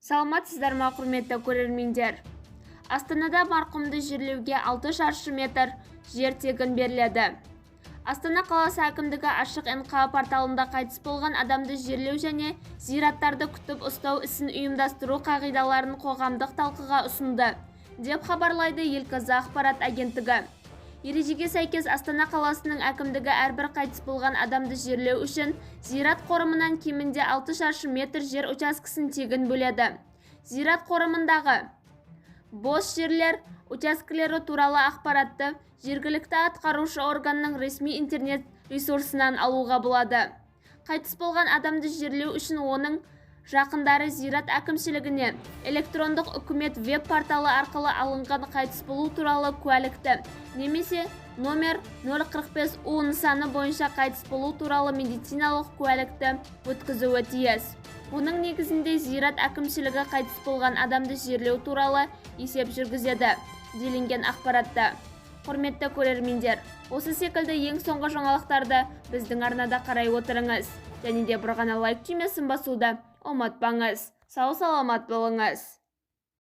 Саламатсыздар ма, құрметті көрермендер. Астанада марқұмды жерлеуге 6 шаршы метр жер тегін беріледі. Астана қаласы әкімдігі ашық НК порталында қайтыс болған адамды жерлеу және зираттарды күтіп ұстау ісін ұйымдастыру қағидаларын қоғамдық талқыға ұсынды, деп хабарлайды Ел-Қазы ақпарат агенттігі. Ережеге сәйкес Астана қаласының әкімдігі әрбір қайтыс болған адамды жерлеу үшін зират қорымынан кемінде 6 шаршы метр жер учаскесін тегін бөледі. Зират қорымындағы бос жерлер учаскелері туралы ақпаратты жергілікті атқарушы органның ресми интернет ресурсынан алуға болады. Қайтыс болған адамды жерлеу үшін оның жақындары зират әкімшілігіне электрондық үкімет веб-порталы арқылы алынған қайтыс болу туралы куәлікті немесе номер 045У нысаны бойынша қайтыс болу туралы медициналық куәлікті өткізуі тиіс. Оның негізінде зират әкімшілігі қайтыс болған адамды жерлеу туралы есеп жүргізеді, делінген ақпаратта. Құрметті көрермендер, осы секілді ең соңғы жаңалықтарды біздің арнада қарай отырыңыз. Және де бір ғана лайк түймесін басуды ұмытпаңыз. Сау саламат болыңыз.